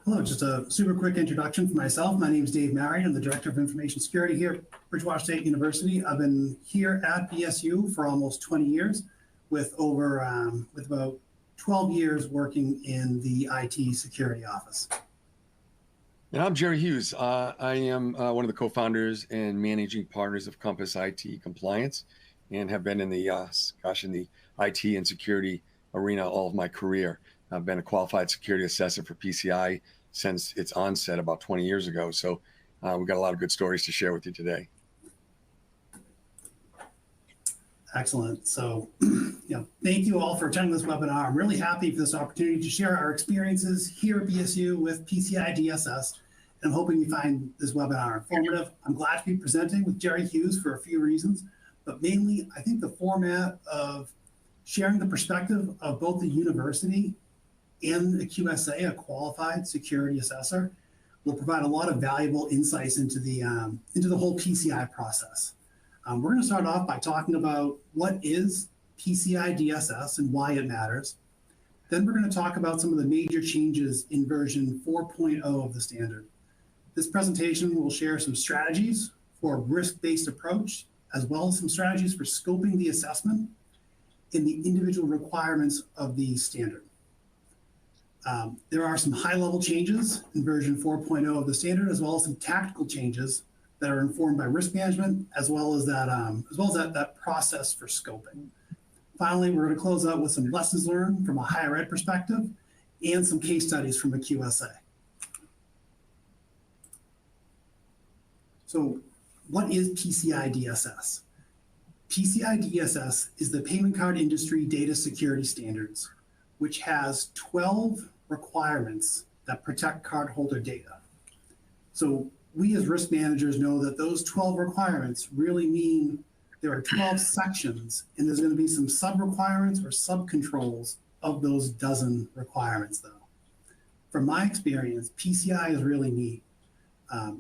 Hello, just a super quick introduction for myself. My name is Dave Marion. I'm the Director of Information Security here at Bridgewater State University. I've been here at BSU for almost 20 years with about 12 years working in the IT security office. And I'm Jerry Hughes. I am one of the co-founders and managing partners of Compass IT Compliance, and have been in the IT and security arena all of my career. I've been a qualified security assessor for PCI since its onset about 20 years ago. So we've got a lot of good stories to share with you today. Excellent. So, thank you all for attending this webinar. I'm really happy for this opportunity to share our experiences here at BSU with PCI DSS. I'm hoping you find this webinar informative. I'm glad to be presenting with Jerry Hughes for a few reasons, but mainly I think the format of sharing the perspective of both the university and the QSA, a qualified security assessor, will provide a lot of valuable insights into the whole PCI process. We're going to start off by talking about what is PCI DSS and why it matters. Then we're going to talk about some of the major changes in version 4.0 of the standard. This presentation will share some strategies for a risk-based approach, as well as some strategies for scoping the assessment in the individual requirements of the standard. There are some high-level changes in version 4.0 of the standard, as well as some tactical changes that are informed by risk management, as well as that process for scoping. Finally, we're going to close out with some lessons learned from a higher ed perspective and some case studies from a QSA. So, what is PCI DSS? PCI DSS is the Payment Card Industry Data Security Standards, which has 12 requirements that protect cardholder data. So we as risk managers know that those 12 requirements really mean there are 12 sections, and there's going to be some sub-requirements or sub-controls of those dozen requirements, though. From my experience, PCI is really neat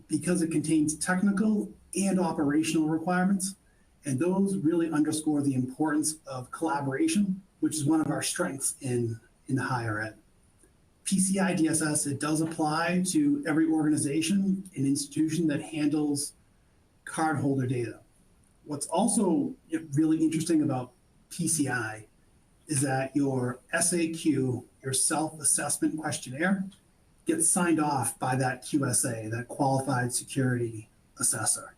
because it contains technical and operational requirements, and those really underscore the importance of collaboration, which is one of our strengths in higher ed. PCI DSS, it does apply to every organization and institution that handles cardholder data. What's also really interesting about PCI is that your SAQ, your self-assessment questionnaire, gets signed off by that QSA, that qualified security assessor,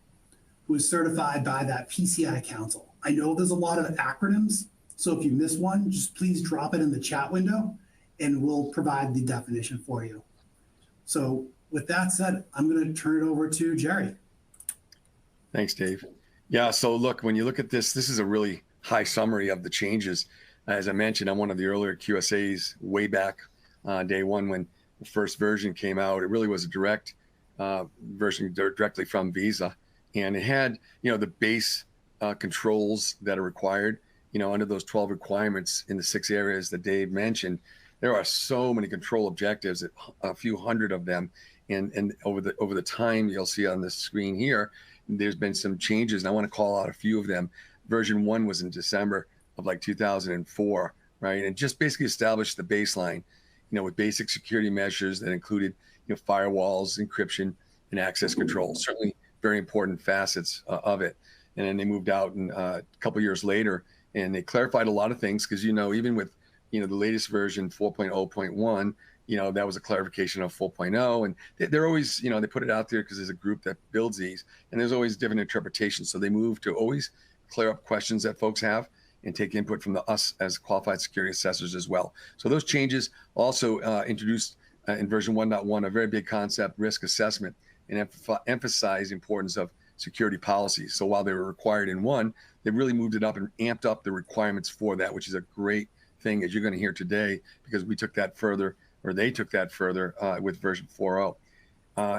who is certified by that PCI Council. I know there's a lot of acronyms, so if you miss one, just please drop it in the chat window and we'll provide the definition for you. So with that said, I'm going to turn it over to Jerry. Thanks, Dave. Yeah, so look, when you look at this, this is a really high summary of the changes. As I mentioned, I'm one of the earlier QSAs way back day one when the first version came out. It really was a direct version directly from Visa. And it had, the base controls that are required, under those 12 requirements in the 6 areas that Dave mentioned. There are so many control objectives, a few hundred of them. And over the time, you'll see on the screen here, there's been some changes. And I want to call out a few of them. Version 1 was in December of 2004, right? And just basically established the baseline, with basic security measures that included, firewalls, encryption, and access control. Certainly very important facets of it. And then they moved out a couple years later, and they clarified a lot of things because, even with, the latest version 4.0.1, that was a clarification of 4.0. And they're always, they put it out there because there's a group that builds these, and there's always different interpretations. So they move to always clear up questions that folks have and take input from us as qualified security assessors as well. So those changes also introduced in version 1.1 a very big concept, risk assessment, and emphasize the importance of security policies. So while they were required in 1, they really moved it up and amped up the requirements for that, which is a great thing, as you're going to hear today, because we took that further, or they took that further with version 4.0.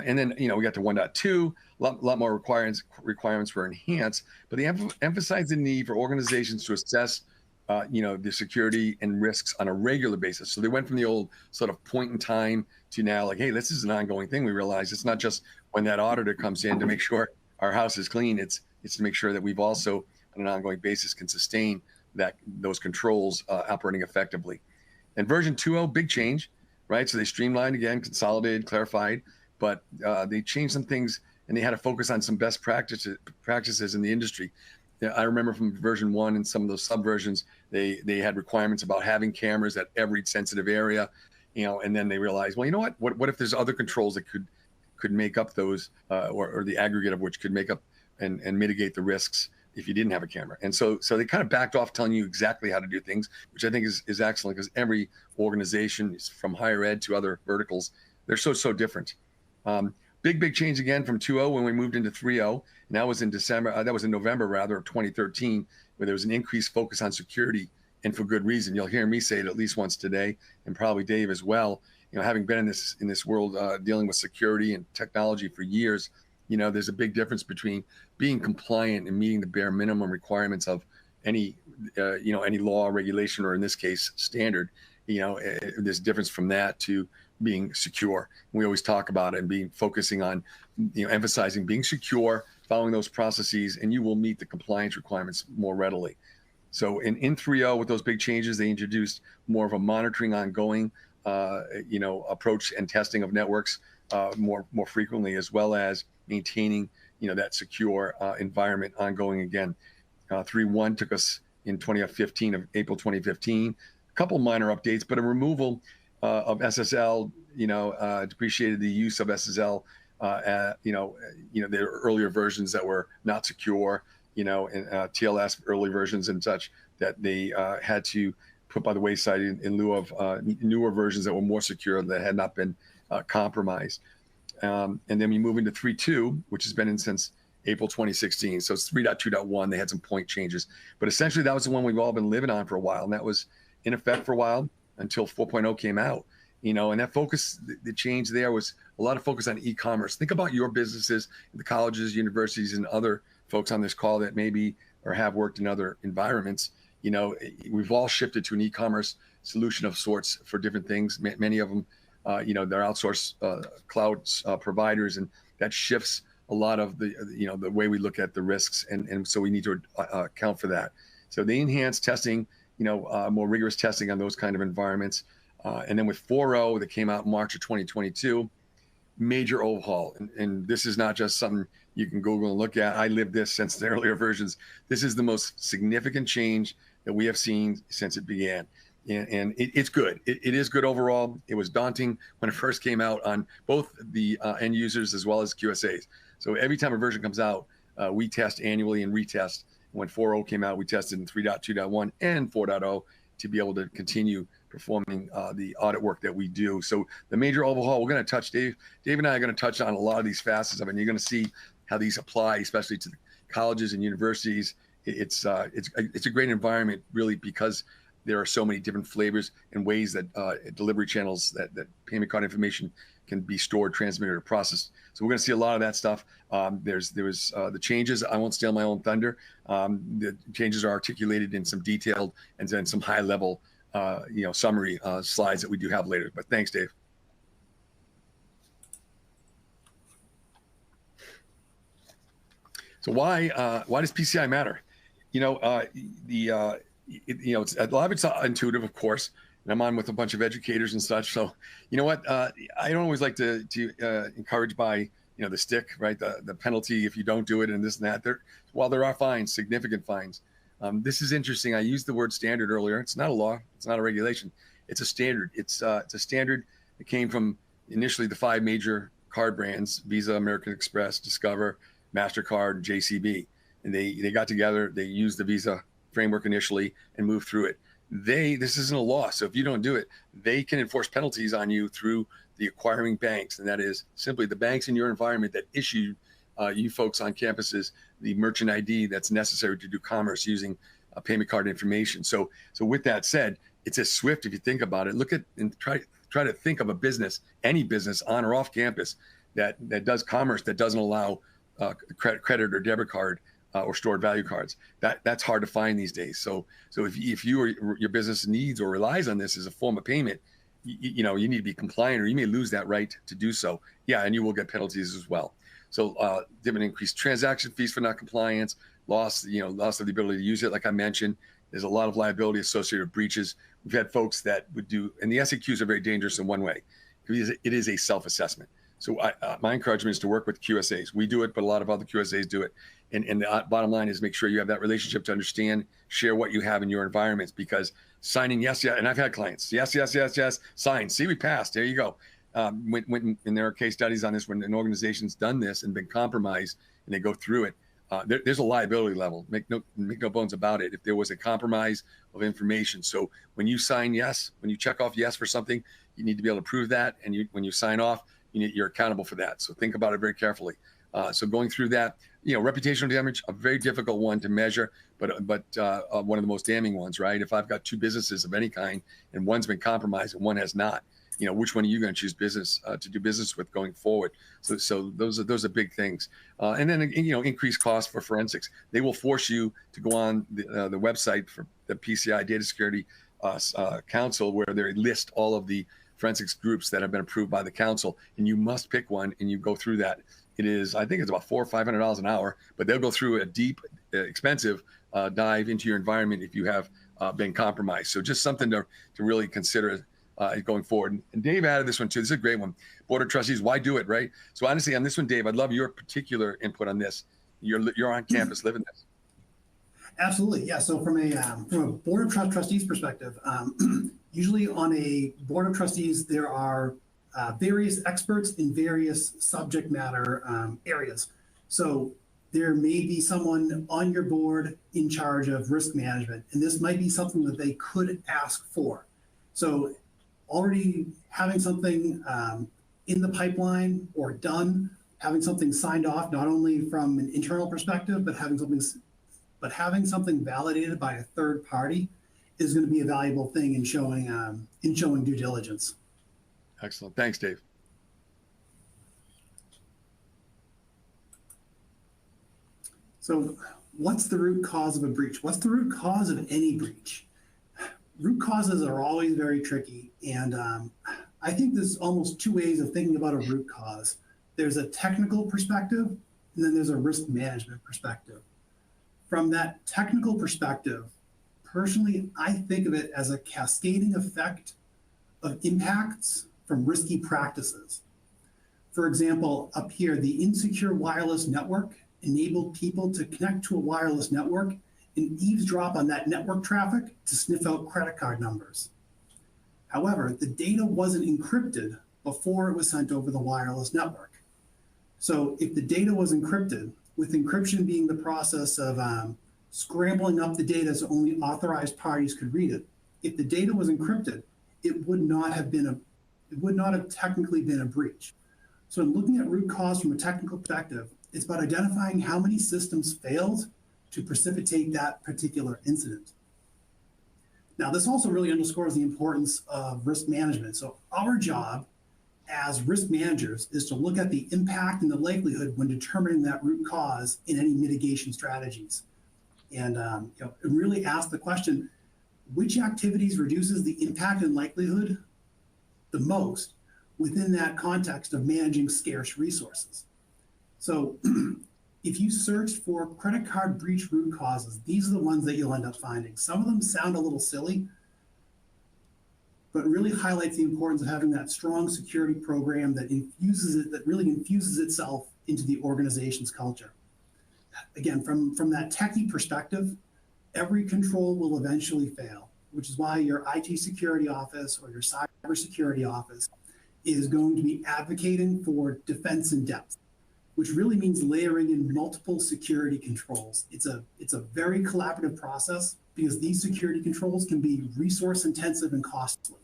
And then, we got to 1.2, a lot more requirements were enhanced, but they emphasized the need for organizations to assess the security and risks on a regular basis. So they went from the old sort of point in time to now hey, this is an ongoing thing. We realize it's not just when that auditor comes in to make sure our house is clean. It's to make sure that we've also, on an ongoing basis, can sustain those controls operating effectively. And version 2.0, big change. right? So they streamlined again, consolidated, clarified, but they changed some things, and they had to focus on some best practices in the industry. Yeah, I remember from version 1 and some of those subversions, they had requirements about having cameras at every sensitive area, and then they realized, well, you know what if there's other controls that could make up those, or the aggregate of which could make up and mitigate the risks if you didn't have a camera. And so they kind of backed off telling you exactly how to do things, which I think is excellent, because every organization, from higher ed to other verticals, they're so different. Big change again from 2.0 when we moved into 3.0, and that was in November rather of 2013, where there was an increased focus on security, and for good reason. You'll hear me say it at least once today, and probably Dave as well. Having been in this world dealing with security and technology for years, there's a big difference between being compliant and meeting the bare minimum requirements of any law, regulation, or in this case, standard. There's a difference from that to being secure. We always talk about it and focusing on, emphasizing being secure, following those processes, and you will meet the compliance requirements more readily. So in 3.0, with those big changes, they introduced more of a monitoring ongoing, approach and testing of networks more frequently, as well as maintaining, that secure environment ongoing again. 3.1 took us in April 2015, a couple minor updates, but a removal of SSL, depreciated the use of SSL, the earlier versions that were not secure, and TLS early versions and such, that they had to put by the wayside in lieu of newer versions that were more secure, that had not been compromised. And then we move into 3.2, which has been in since April 2016. So it's 3.2.1. They had some point changes, but essentially that was the one we've all been living on for a while, and that was in effect for a while until 4.0 came out. And that focus, the change there was a lot of focus on e-commerce. Think about your businesses, the colleges, universities, and other folks on this call that maybe or have worked in other environments. We've all shifted to an e-commerce solution of sorts for different things. Many of them, they're outsourced cloud providers, and that shifts a lot of the way we look at the risks, and so we need to account for that. So they enhanced testing, more rigorous testing on those kind of environments. And then with 4.0 that came out in March of 2022, major overhaul. And this is not just something you can Google and look at. I lived this since the earlier versions. This is the most significant change that we have seen since it began. And it's good. It is good overall. It was daunting when it first came out on both the end users as well as QSAs. So every time a version comes out, we test annually and retest. When 4.0 came out, we tested in 3.2.1 and 4.0 to be able to continue performing the audit work that we do. So the major overhaul, we're going to touch, Dave and I are going to touch on a lot of these facets of it, and you're going to see how these apply, especially to the colleges and universities. It's a great environment, really, because there are so many different flavors and ways that delivery channels that payment card information can be stored, transmitted, or processed. So we're going to see a lot of that stuff. There was the changes. I won't steal my own thunder. The changes are articulated in some detailed and then some high level, summary slides that we do have later. But thanks, Dave. So why does PCI matter? It's a lot of it's intuitive, of course, and I'm on with a bunch of educators and such. So, I don't always like to encourage by the stick, right? The penalty if you don't do it and this and that. While there are fines, significant fines. This is interesting. I used the word standard earlier. It's not a law. It's not a regulation. It's a standard. It's a standard that came from initially the 5 major card brands: Visa, American Express, Discover, MasterCard, JCB. And they got together. They used the Visa framework initially and moved through it. This isn't a law. So if you don't do it, they can enforce penalties on you through the acquiring banks. And that is simply the banks in your environment that issue you folks on campuses the merchant ID that's necessary to do commerce using payment card information. So with that said, it's as swift if you think about it. Look at and try to think of a business, any business on or off campus that does commerce that doesn't allow credit or debit card or stored value cards. That's hard to find these days. So if you or your business needs or relies on this as a form of payment, you need to be compliant, or you may lose that right to do so. Yeah, and you will get penalties as well. So different increased transaction fees for non-compliance, loss of the ability to use it. Like I mentioned, there's a lot of liability associated with breaches we've had folks that would do, and the SAQs are very dangerous in one way, because it is a self-assessment. So my encouragement is to work with QSAs. We do it, but a lot of other QSAs do it. And the bottom line is make sure you have that relationship to understand, share what you have in your environments, because signing yes, and I've had clients, yes, sign, see, we passed, there you go. And there are case studies on this when an organization's done this and been compromised and they go through it, there's a liability level, make no bones about it, if there was a compromise of information. So when you sign yes, when you check off yes for something, you need to be able to prove that. And when you sign off, you're accountable for that. So think about it very carefully. So going through that, reputational damage, a very difficult one to measure, but one of the most damning ones, right? If I've got two businesses of any kind and one's been compromised and one has not, which one are you going to choose to do business with going forward? So those are big things. And then, increased costs for forensics. They will force you to go on the website for the PCI Data Security Council, where they list all of the forensics groups that have been approved by the council, and you must pick one and you go through that. It is, I think it's about $400 or $500 an hour, but they'll go through a deep, expensive dive into your environment if you have been compromised. So just something to really consider going forward. And Dave added this one too. This is a great one. Board of Trustees, why do it, right? So honestly, on this one, Dave, I'd love your particular input on this. You're on campus living this. Absolutely, yeah. So from a Board of Trustees perspective, usually on a Board of Trustees, there are various experts in various subject matter areas. So there may be someone on your board in charge of risk management, and this might be something that they could ask for. So already having something in the pipeline or done, having something signed off, not only from an internal perspective, but having something validated by a third party is going to be a valuable thing in showing due diligence. Excellent. Thanks, Dave. So what's the root cause of a breach? What's the root cause of any breach? Root causes are always very tricky. And I think there's almost two ways of thinking about a root cause. There's a technical perspective, and then there's a risk management perspective. From that technical perspective, personally, I think of it as a cascading effect of impacts from risky practices. For example, up here, the insecure wireless network enabled people to connect to a wireless network and eavesdrop on that network traffic to sniff out credit card numbers. However, the data wasn't encrypted before it was sent over the wireless network. So if the data was encrypted, with encryption being the process of scrambling up the data so only authorized parties could read it, if the data was encrypted, it would not have technically been a breach. So in looking at root cause from a technical perspective, it's about identifying how many systems failed to precipitate that particular incident. Now, this also really underscores the importance of risk management. So our job as risk managers is to look at the impact and the likelihood when determining that root cause in any mitigation strategies. And really ask the question, which activities reduces the impact and likelihood the most within that context of managing scarce resources? So if you search for credit card breach root causes, these are the ones that you'll end up finding. Some of them sound a little silly, but really highlights the importance of having that strong security program that really infuses itself into the organization's culture. Again, from that techie perspective, every control will eventually fail, which is why your IT security office or your cybersecurity office is going to be advocating for defense in depth, which really means layering in multiple security controls. It's a very collaborative process because these security controls can be resource intensive and costly,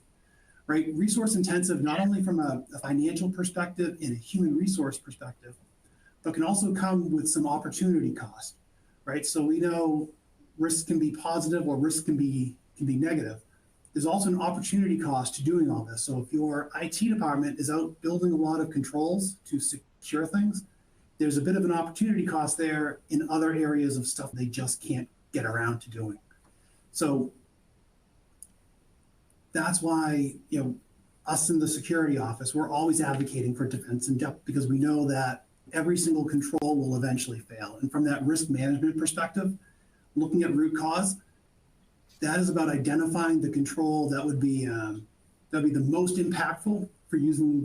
right? Resource intensive, not only from a financial perspective and a human resource perspective, but can also come with some opportunity cost, right? So we know risk can be positive or risk can be negative. There's also an opportunity cost to doing all this. So if your IT department is out building a lot of controls to secure things, there's a bit of an opportunity cost there in other areas of stuff they just can't get around to doing. So that's why, us in the security office, we're always advocating for defense in depth because we know that every single control will eventually fail. And from that risk management perspective, looking at root cause, That is about identifying the control that would be the most impactful for using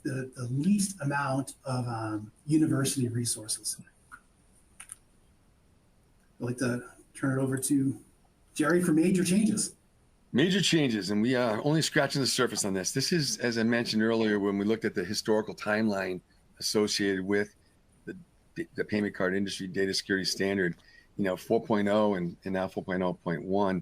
the least amount of university resources. I'd like to turn it over to Jerry for major changes. Major changes, and we are only scratching the surface on this. This is, as I mentioned earlier, when we looked at the historical timeline associated with the payment card industry data security standard, 4.0 and now 4.0.1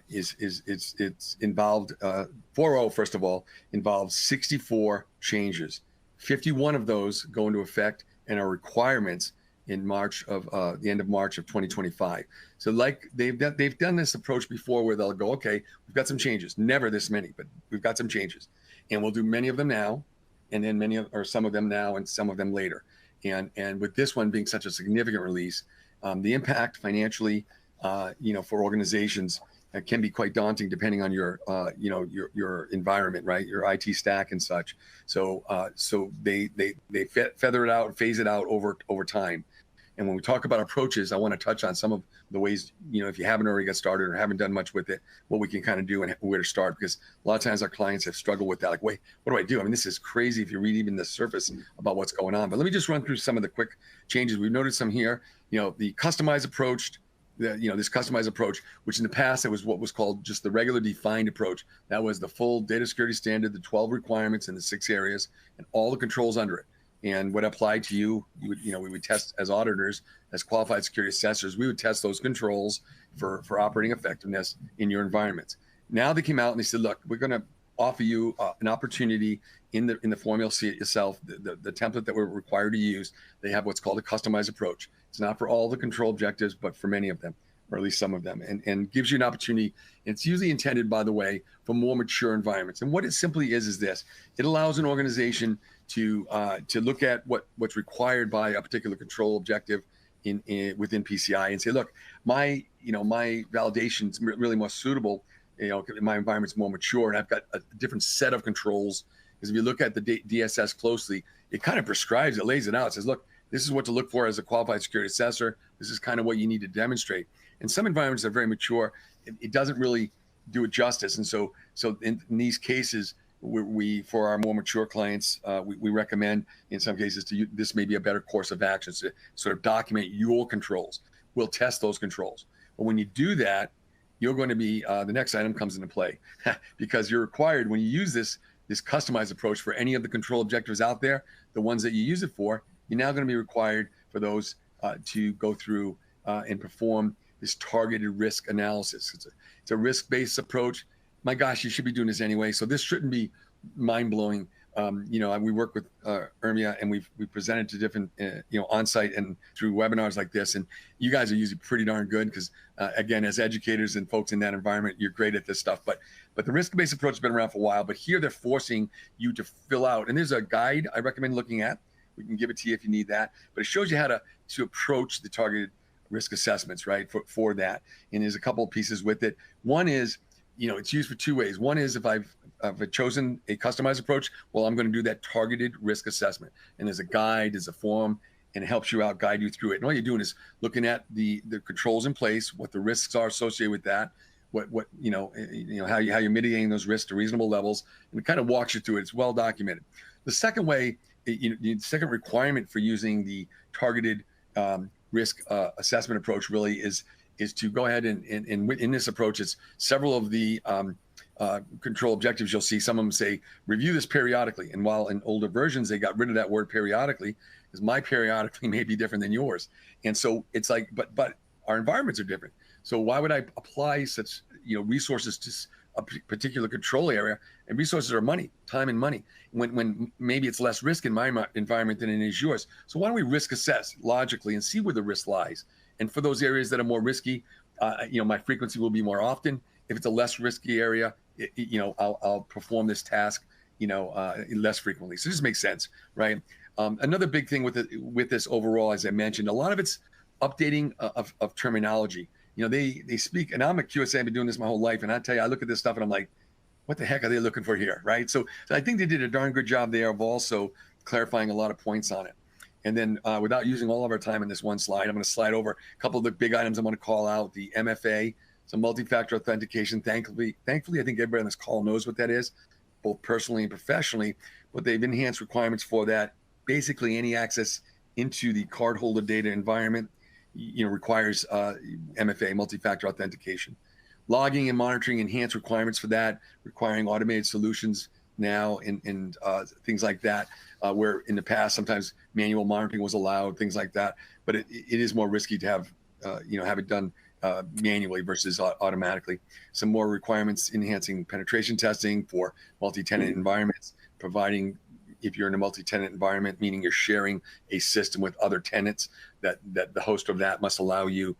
it's involved 4.0 first of all involves 64 changes. 51 of those go into effect and are requirements in March of the end of March of 2025. So like they've done this approach before where they'll go, okay, we've got some changes, never this many, but we've got some changes, and we'll do many of them now, and then some of them now and some of them later. And with this one being such a significant release, the impact financially, for organizations can be quite daunting depending on your environment, right? Your IT stack and such. So they feather it out and phase it out over time. And when we talk about approaches, I want to touch on some of the ways, if you haven't already got started or haven't done much with it, what we can kind of do and where to start. Because a lot of times our clients have struggled with that. Like, wait, what do I do? I mean, this is crazy if you read even the surface about what's going on. But let me just run through some of the quick changes. We've noted some here. The customized approach, this customized approach, which in the past it was what was called just the regular defined approach. That was the full data security standard, the 12 requirements in the 6 areas, and all the controls under it. And what applied to you, we would test as auditors, as qualified security assessors, we would test those controls for operating effectiveness in your environments. Now they came out and they said, look, we're going to offer you an opportunity in the formula itself, the template that we're required to use. They have what's called a customized approach. It's not for all the control objectives, but for many of them, or at least some of them, and gives you an opportunity. It's usually intended, by the way, for more mature environments. And what it simply is this: it allows an organization to look at what's required by a particular control objective within PCI and say, look, my validation is really more suitable. My environment's more mature, and I've got a different set of controls. Because if you look at the DSS closely, it kind of prescribes, it lays it out. It says, look, this is what to look for as a qualified security assessor. This is kind of what you need to demonstrate. And some environments are very mature. It doesn't really do it justice. And so in these cases, we for our more mature clients, we recommend in some cases this may be a better course of action to sort of document your controls. We'll test those controls. But when you do that, you're going to be, the next item comes into play because you're required when you use this customized approach for any of the control objectives out there, the ones that you use it for, you're now going to be required for those to go through and perform this targeted risk analysis. It's a risk-based approach. My gosh, you should be doing this anyway. So this shouldn't be mind-blowing. We work with ERMIA, and we presented to different, on-site and through webinars like this. And you guys are usually pretty darn good because, again, as educators and folks in that environment, you're great at this stuff. But the risk-based approach has been around for a while. But here they're forcing you to fill out. And there's a guide I recommend looking at. We can give it to you if you need that. But it shows you how to approach the targeted risk assessments, right, for that. And there's a couple of pieces with it. One is, it's used for 2 ways. One is if I've chosen a customized approach, well, I'm going to do that targeted risk assessment. And there's a guide, there's a form, and it helps you out, guide you through it. And all you're doing is looking at the controls in place, what the risks are associated with that, how you're mitigating those risks to reasonable levels, and it kind of walks you through it. It's well documented. The second way, the second requirement for using the targeted risk assessment approach really is to go ahead and in this approach, it's several of the control objectives. You'll see some of them say, review this periodically. And while in older versions, they got rid of that word periodically, because my periodically may be different than yours. And so it's like, but our environments are different. So why would I apply such resources to a particular control area? And resources are money, time and money, when maybe it's less risk in my environment than it is yours. So why don't we risk assess logically and see where the risk lies? And for those areas that are more risky, my frequency will be more often. If it's a less risky area, I'll perform this task, less frequently. So this makes sense, right? Another big thing with this overall, as I mentioned, a lot of it's updating of terminology. They speak, and I'm a QSA, I've been doing this my whole life, and I tell you, I look at this stuff and I'm like, what the heck are they looking for here, right? So I think they did a darn good job there of also clarifying a lot of points on it. And then without using all of our time in this one slide, I'm going to slide over a couple of the big items I'm going to call out. The MFA, so multi-factor authentication. Thankfully, I think everybody on this call knows what that is, both personally and professionally, but they've enhanced requirements for that. Basically, any access into the cardholder data environment, requires MFA, multi-factor authentication. Logging and monitoring, enhanced requirements for that, requiring automated solutions now and things like that, where in the past sometimes manual monitoring was allowed, things like that. But it is more risky to have have it done manually versus automatically. Some more requirements enhancing penetration testing for multi-tenant environments, providing, if you're in a multi-tenant environment, meaning you're sharing a system with other tenants, that the host of that must allow you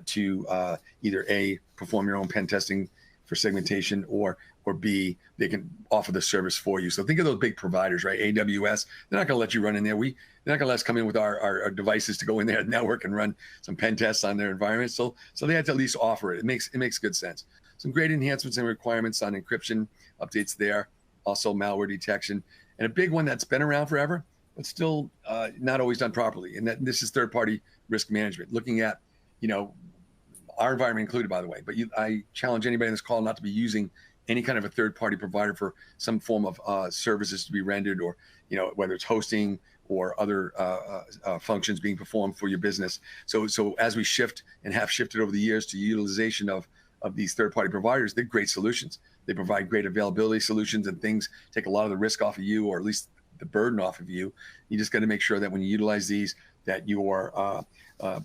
to either A, perform your own pen testing for segmentation, or B, they can offer the service for you. So think of those big providers, right? AWS, they're not going to let you run in there. They're not going to let us come in with our devices to go in there and network and run some pen tests on their environment. So they have to at least offer it. It makes good sense. Some great enhancements and requirements on encryption, updates there, also malware detection. And a big one that's been around forever, but still not always done properly. And this is third-party risk management, looking at, our environment included, by the way. But I challenge anybody in this call not to be using any kind of a third-party provider for some form of services to be rendered, or whether it's hosting or other functions being performed for your business. So as we shift and have shifted over the years to utilization of these third-party providers, they're great solutions. They provide great availability solutions, and things take a lot of the risk off of you, or at least the burden off of you. You just got to make sure that when you utilize these, that you are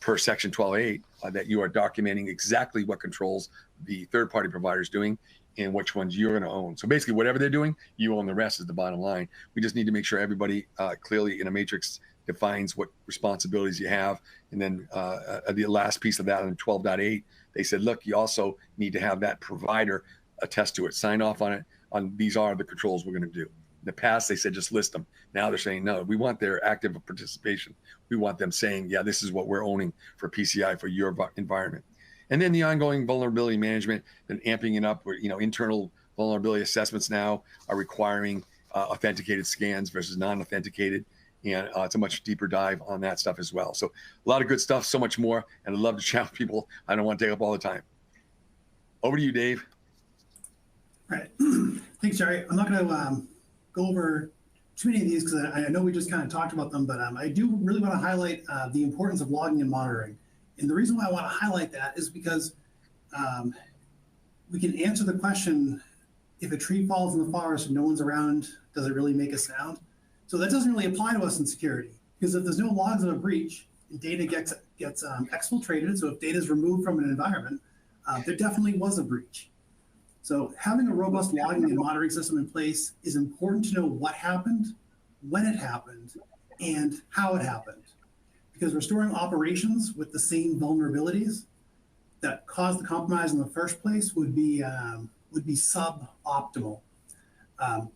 per section 12.8, that you are documenting exactly what controls the third-party providers doing and which ones you're going to own. So basically, whatever they're doing, you own the rest, is the bottom line. We just need to make sure everybody clearly in a matrix defines what responsibilities you have. And then the last piece of that in 12.8, they said, look, you also need to have that provider attest to it, sign off on it, on these are the controls we're going to do. In the past, they said just list them. Now they're saying, no, we want their active participation. We want them saying, yeah, this is what we're owning for PCI for your environment. And then the ongoing vulnerability management, and amping it up, where internal vulnerability assessments now are requiring authenticated scans versus non-authenticated. And it's a much deeper dive on that stuff as well. So a lot of good stuff, so much more. And I'd love to chat with people. I don't want to take up all the time. Over to you, Dave. All right. Thanks, Jerry. I'm not going to go over too many of these because I know we just kind of talked about them, but I do really want to highlight the importance of logging and monitoring. And the reason why I want to highlight that is because we can answer the question, if a tree falls in the forest and no one's around, does it really make a sound? So that doesn't really apply to us in security, because if there's no logs of a breach and data gets exfiltrated, so if data is removed from an environment, there definitely was a breach. So having a robust logging and monitoring system in place is important to know what happened, when it happened, and how it happened. Because restoring operations with the same vulnerabilities that caused the compromise in the first place would be suboptimal.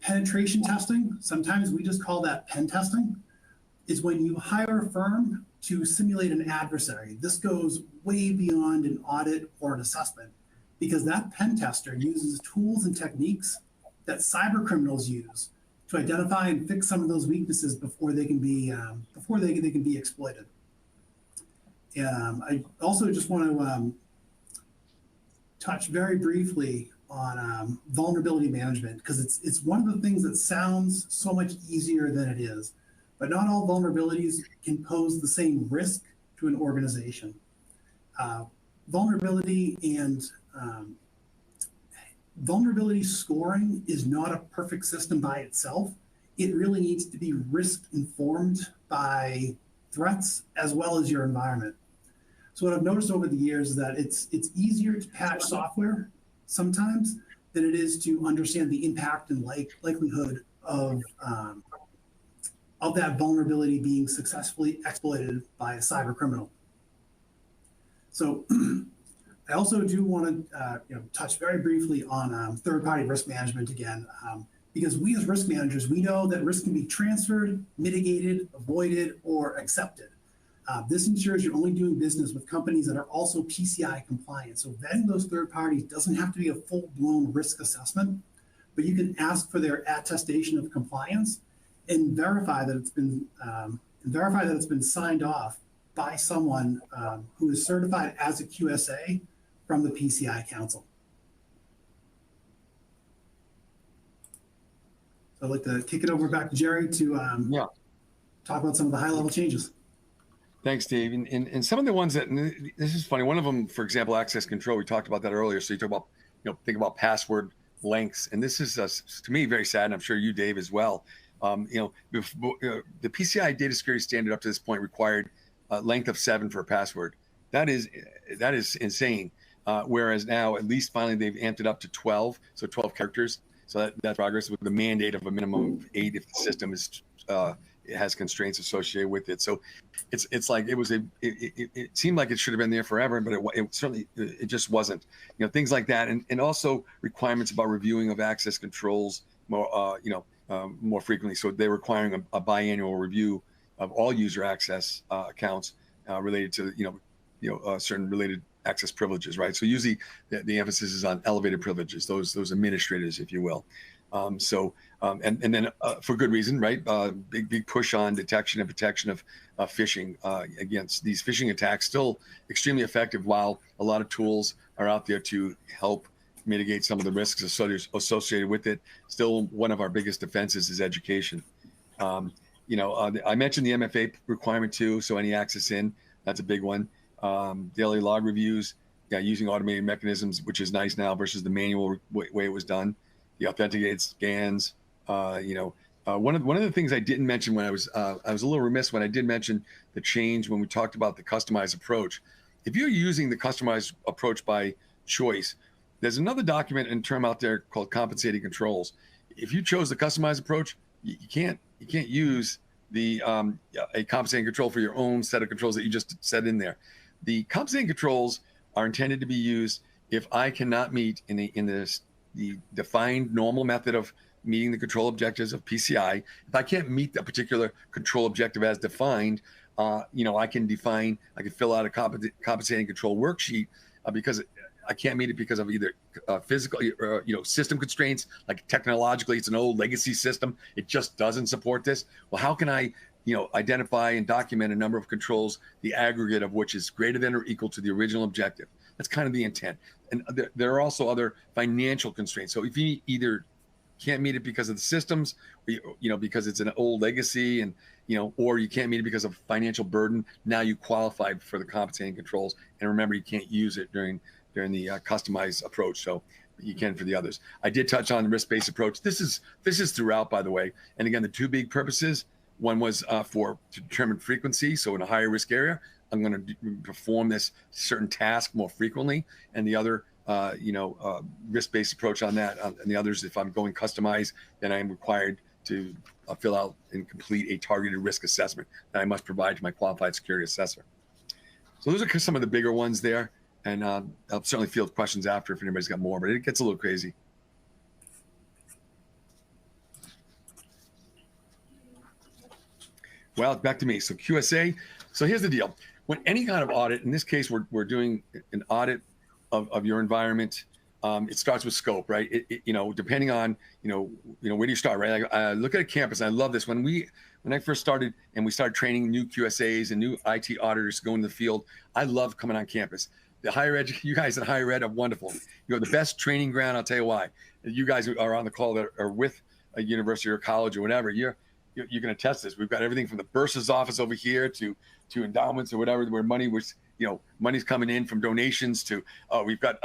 Penetration testing, sometimes we just call that pen testing, is when you hire a firm to simulate an adversary. This goes way beyond an audit or an assessment, because that pen tester uses tools and techniques that cyber criminals use to identify and fix some of those weaknesses before they can be exploited. I also just want to touch very briefly on vulnerability management, because it's one of the things that sounds so much easier than it is. But not all vulnerabilities can pose the same risk to an organization. Vulnerability and vulnerability scoring is not a perfect system by itself. It really needs to be risk informed by threats as well as your environment. So what I've noticed over the years is that it's easier to patch software sometimes than it is to understand the impact and likelihood of that vulnerability being successfully exploited by a cyber criminal. So I also do want to touch very briefly on third-party risk management again, because we as risk managers, we know that risk can be transferred, mitigated, avoided, or accepted. This ensures you're only doing business with companies that are also PCI compliant. So vetting those third parties doesn't have to be a full-blown risk assessment, but you can ask for their attestation of compliance and verify that and verify that it's been signed off by someone who is certified as a QSA from the PCI Council. So I'd like to kick it over back to Jerry to talk about some of the high-level changes. Thanks, Dave. And some of the ones that, and this is funny, one of them, for example, access control, we talked about that earlier. So you talk about, think about password lengths. And this is, to me, very sad, and I'm sure you, Dave, as well. The PCI data security standard up to this point required a length of 7 for a password. That is insane. Whereas now, at least finally, they've amped it up to 12, so 12 characters. So that's progress with the mandate of a minimum of 8 if the system is it has constraints associated with it. So it's like it seemed like it should have been there forever, but it certainly just wasn't. Things like that, and also requirements about reviewing of access controls more more frequently. So they're requiring a biannual review of all user access accounts related to certain related access privileges, right? So usually the emphasis is on elevated privileges, those administrators, if you will. And then for good reason, right? Big push on detection and protection of phishing against these phishing attacks. Still extremely effective, while a lot of tools are out there to help mitigate some of the risks associated with it. Still, one of our biggest defenses is education. I mentioned the MFA requirement too, so any access in, that's a big one. Daily log reviews, using automated mechanisms, which is nice now versus the manual way it was done. The authenticated scans. One of the things I didn't mention when I was a little remiss when I did mention the change when we talked about the customized approach. If you're using the customized approach by choice, there's another document and term out there called compensating controls. If you chose the customized approach, you can't use the a compensating control for your own set of controls that you just set in there. The compensating controls are intended to be used if I cannot meet in the defined normal method of meeting the control objectives of PCI. If I can't meet that particular control objective as defined, I can fill out a compensating control worksheet because I can't meet it because of either physical, system constraints, like technologically, it's an old legacy system. It just doesn't support this. Well, how can I, identify and document a number of controls, the aggregate of which is greater than or equal to the original objective? That's kind of the intent. And there are also other financial constraints. So if you either can't meet it because of the systems, because it's an old legacy, and or you can't meet it because of financial burden, now you qualify for the compensating controls. And remember, you can't use it during the customized approach. So you can for the others. I did touch on the risk-based approach. This is throughout, by the way. And again, the two big purposes. One was to determine frequency. So in a higher risk area, I'm going to perform this certain task more frequently. And the other, risk-based approach on that. And the others, if I'm going customized, then I'm required to fill out and complete a targeted risk assessment that I must provide to my qualified security assessor. So those are some of the bigger ones there. And I'll certainly field questions after if anybody's got more, but it gets a little crazy. Well, back to me. So QSA. So here's the deal. When any kind of audit, in this case, we're doing an audit of your environment. It starts with scope, right? Depending on, where do you start, right? I look at a campus, and I love this. When I first started and we started training new QSAs and new IT auditors to go into the field, I love coming on campus. The higher ed, you guys at higher ed are wonderful. You're the best training ground. I'll tell you why. You guys are on the call that are with a university or college or whatever. You can attest this. We've got everything from the bursar's office over here to endowments or whatever, where money was, money's coming in from donations to. We've got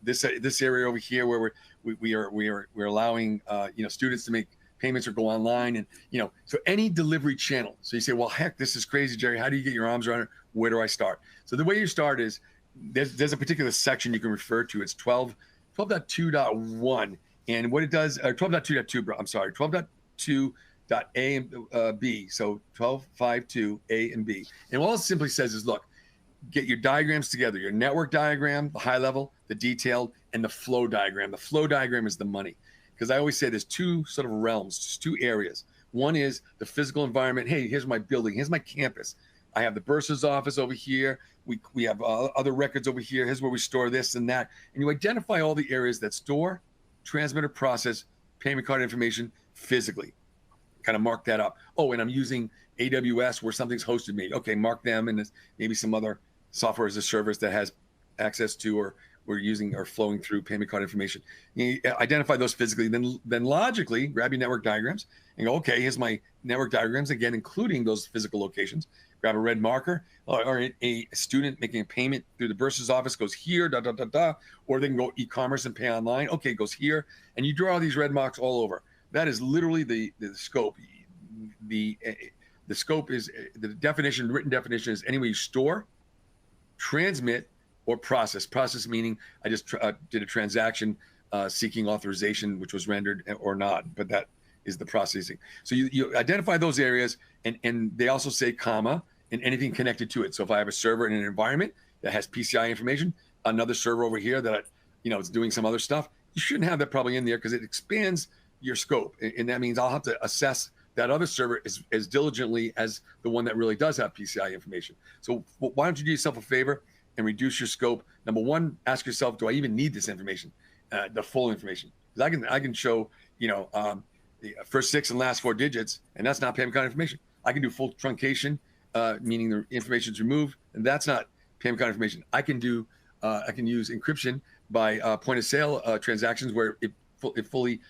this area over here where we're allowing students to make payments or go online, and so any delivery channel. So you say, well, heck, this is crazy, Jerry. How do you get your arms around it? Where do I start? So the way you start is there's a particular section you can refer to. It's 12.2.1, and what it does, 12.2.2. I'm sorry, 12.2. A and B, so 12.5.2 A and B. And all it simply says is, look, get your diagrams together, your network diagram, the high level, the detailed, and the flow diagram. The flow diagram is the money. Because I always say there's two sort of realms, just two areas. One is the physical environment. Hey, here's my building, here's my campus. I have the bursar's office over here. We have other records over here. Here's where we store this and that. And you identify all the areas that store, transmit, or process payment card information physically. kind of mark that up. Oh, and I'm using AWS where something's hosted me. Okay, mark them, and there's maybe some other software as a service that has access to, or we're using or flowing through payment card information. You identify those physically, then logically grab your network diagrams and go, okay, here's my network diagrams, again, including those physical locations. Grab a red marker, or a student making a payment through the bursar's office goes here, or they can go e-commerce and pay online. Okay, it goes here, and you draw these red marks all over. That is literally the scope. The scope is the definition, written definition is any way you store, transmit, or process. Process meaning I just did a transaction seeking authorization, which was rendered or not, but that is the processing. So you identify those areas, and they also say comma and anything connected to it. So if I have a server in an environment that has PCI information, another server over here that is doing some other stuff, you shouldn't have that probably in there because it expands your scope, and that means I'll have to assess that other server as diligently as the one that really does have PCI information. So why don't you do yourself a favor and reduce your scope? Number one, ask yourself, do I even need this information, the full information? Because I can show the first 6 and last 4 digits, and that's not payment card information. I can do full truncation, meaning the information is removed, and that's not payment card information. I can use encryption by point of sale transactions where it fully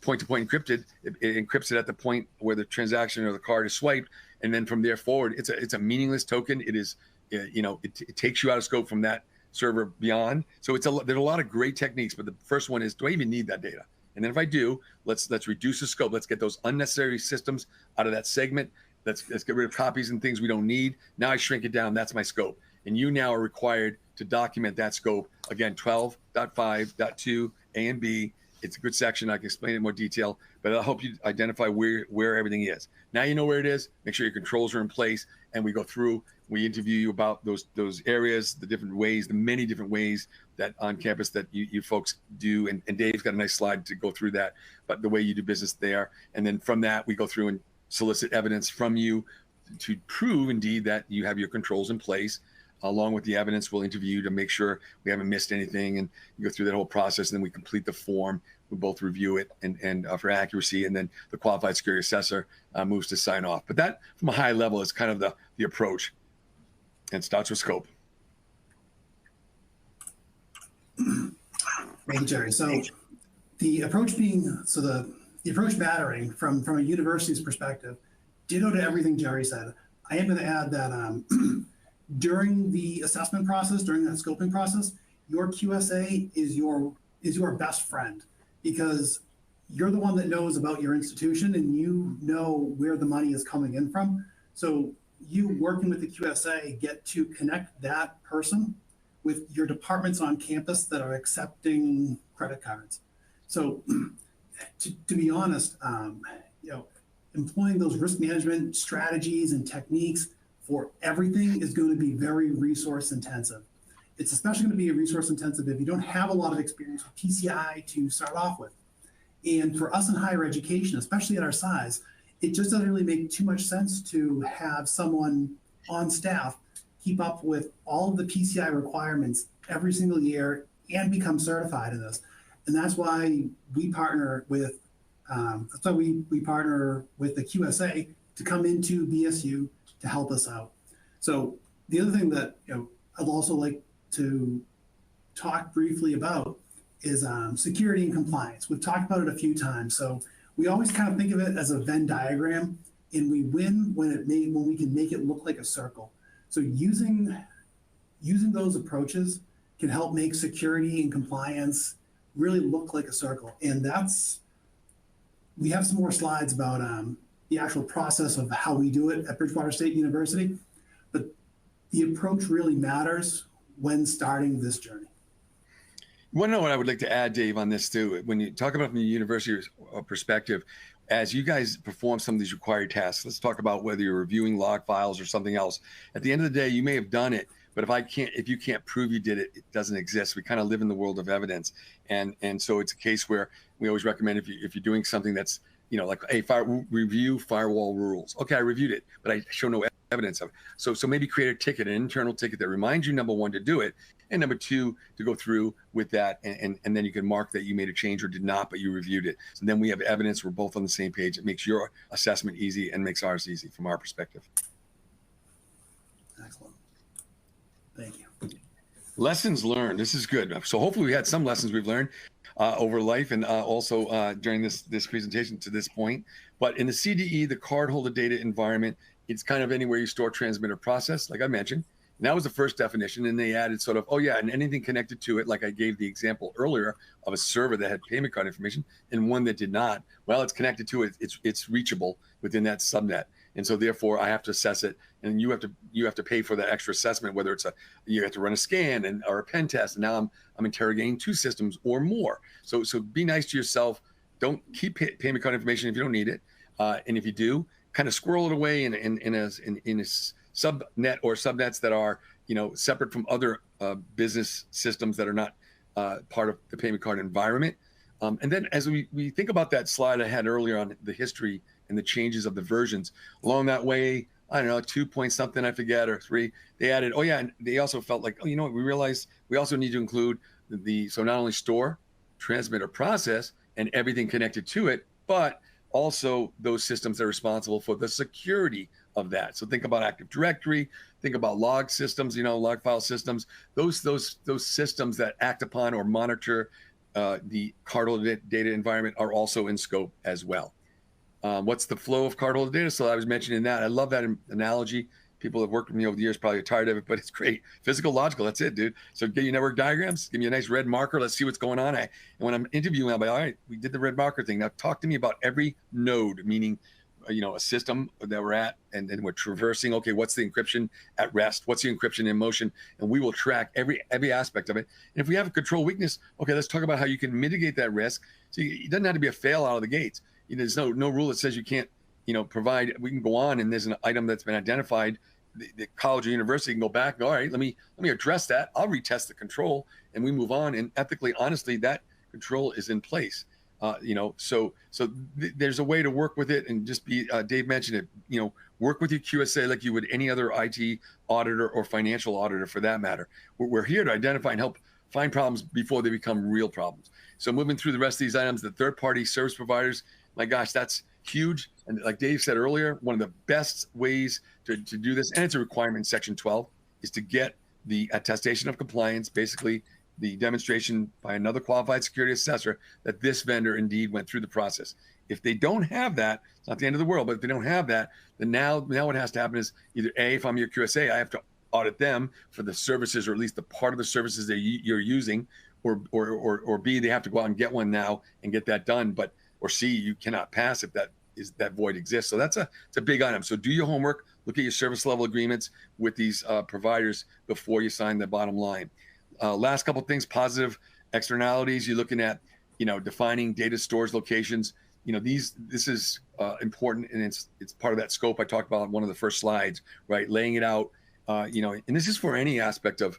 point-to-point encrypted. It encrypts it at the point where the transaction or the card is swiped, and then from there forward, it's a meaningless token. It is, it takes you out of scope from that server beyond. So there's a lot of great techniques, but the first one is, do I even need that data? And then if I do, let's reduce the scope. Let's get those unnecessary systems out of that segment. Let's get rid of copies and things we don't need. Now I shrink it down. That's my scope. And you now are required to document that scope. Again, 12.5.2 A and B. It's a good section. I can explain it in more detail, but it'll help you identify where everything is. Now you know where it is. Make sure your controls are in place, and we go through. We interview you about those areas, the different ways, the many different ways that on campus that you folks do. And Dave's got a nice slide to go through that, but the way you do business there. And then from that, we go through and solicit evidence from you to prove indeed that you have your controls in place. Along with the evidence, we'll interview you to make sure we haven't missed anything, and you go through that whole process, and then we complete the form. We both review it and for accuracy, and then the qualified security assessor moves to sign off. But that, from a high level, is kind of the approach, and starts with scope. Thank you, Jerry. So the approach the approach mattering from a university's perspective, ditto to everything Jerry said. I am going to add that during the assessment process, during that scoping process, your QSA is your best friend, because you're the one that knows about your institution and you know where the money is coming in from. So you working with the QSA get to connect that person with your departments on campus that are accepting credit cards. So to be honest, employing those risk management strategies and techniques for everything is going to be very resource intensive. It's especially going to be resource intensive if you don't have a lot of experience with PCI to start off with. And for us in higher education, especially at our size, it just doesn't really make too much sense to have someone on staff keep up with all of the PCI requirements every single year and become certified in this. And that's why we partner with we partner with the QSA to come into BSU to help us out. So the other thing that I'd also like to talk briefly about is security and compliance. We've talked about it a few times. So we always kind of think of it as a Venn diagram, and we win when we can make it look like a circle. So using those approaches can help make security and compliance really look like a circle. And we have some more slides about the actual process of how we do it at Bridgewater State University, but the approach really matters when starting this journey. You want to know what I would like to add, Dave, on this too? When you talk about from the university perspective, as you guys perform some of these required tasks, let's talk about whether you're reviewing log files or something else. At the end of the day, you may have done it, but if you can't prove you did it, it doesn't exist. We kind of live in the world of evidence, and so it's a case where we always recommend if you're doing something that's like, hey, review firewall rules. Okay, I reviewed it, but I show no evidence of. So maybe create a ticket, an internal ticket that reminds you, number one, to do it, and number two, to go through with that, and then you can mark that you made a change or did not, but you reviewed it. So then we have evidence. We're both on the same page. It makes your assessment easy and makes ours easy from our perspective. Excellent. Thank you. Lessons learned. This is good. So hopefully we had some lessons we've learned over life and also during this presentation to this point. But in the CDE, the cardholder data environment, it's kind of anywhere you store, transmit, or process, like I mentioned. And that was the first definition. And they added sort of, oh yeah, and anything connected to it, like I gave the example earlier of a server that had payment card information and one that did not. Well, it's connected to it. It's reachable within that subnet. And so therefore I have to assess it, and you have to pay for that extra assessment, whether it's you have to run a scan or a pen test. And now I'm interrogating two systems or more. So be nice to yourself. Don't keep payment card information if you don't need it. And if you do, kind of squirrel it away in a subnet or subnets that are, separate from other business systems that are not part of the payment card environment. And then as we think about that slide I had earlier on the history and the changes of the versions along that way, I don't know, 2 point something, I forget, or 3, they added, oh yeah, and they also felt like, oh, you know what, we realized we also need to include so not only store, transmit, or process and everything connected to it, but also those systems that are responsible for the security of that. So think about Active Directory, think about log systems, log file systems, those systems that act upon or monitor the cardholder data environment are also in scope as well. What's the flow of cardholder data? So I was mentioning that. I love that analogy. People have worked with me over the years probably are tired of it, but it's great. Physical, logical, that's it, dude. So get your network diagrams, give me a nice red marker. Let's see what's going on. And when I'm interviewing, I'll be, all right, we did the red marker thing. Now talk to me about every node, meaning, a system that we're at, and then we're traversing. Okay, what's the encryption at rest? What's the encryption in motion? And we will track every aspect of it. And if we have a control weakness, okay, let's talk about how you can mitigate that risk. So it doesn't have to be a fail out of the gates. There's no rule that says you can't, provide. We can go on, and there's an item that's been identified. The college or university can go back. All right, let me address that. I'll retest the control, and we move on. And ethically, honestly, that control is in place. So there's a way to work with it, and just be. Dave mentioned it. Work with your QSA like you would any other IT auditor or financial auditor, for that matter. We're here to identify and help find problems before they become real problems. So moving through the rest of these items, the third-party service providers. My gosh, that's huge. And like Dave said earlier, one of the best ways to do this, and it's a requirement in Section 12, is to get the attestation of compliance, basically the demonstration by another qualified security assessor that this vendor indeed went through the process. If they don't have that, it's not the end of the world, but if they don't have that, then now what has to happen is either A, if I'm your QSA, I have to audit them for the services, or at least the part of the services that you're using, or B, they have to go out and get one now and get that done. Or C, you cannot pass if that void exists. So it's a big item. So do your homework, look at your service level agreements with these providers before you sign the bottom line. Last couple of things, positive externalities. You're looking at, defining data stores locations. This is important, and it's part of that scope I talked about on one of the first slides, right? Laying it out, and this is for any aspect of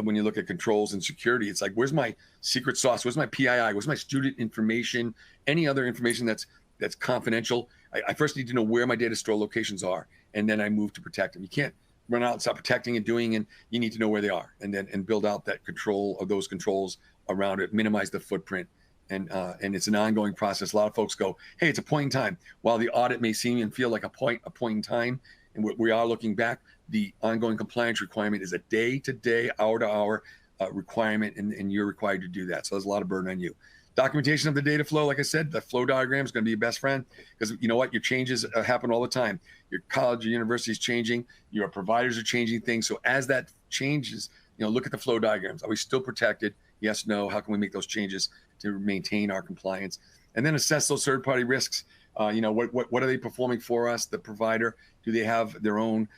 when you look at controls and security. It's like, where's my secret sauce? Where's my PII? Where's my student information? Any other information that's confidential? I first need to know where my data store locations are, and then I move to protect them. You can't run out and stop protecting and doing, and you need to know where they are, and build out that control of those controls around it, minimize the footprint. And it's an ongoing process. A lot of folks go, hey, it's a point in time. While the audit may seem and feel like a point in time, and we are looking back, the ongoing compliance requirement is a day-to-day, hour-to-hour requirement, and you're required to do that. So there's a lot of burden on you. Documentation of the data flow, like I said, the flow diagram is going to be your best friend, because you know what? Your changes happen all the time. Your college or university is changing. Your providers are changing things. So as that changes, look at the flow diagrams. Are we still protected? Yes, no. How can we make those changes to maintain our compliance? And then assess those third-party risks. What are they performing for us? The provider, do they have their own,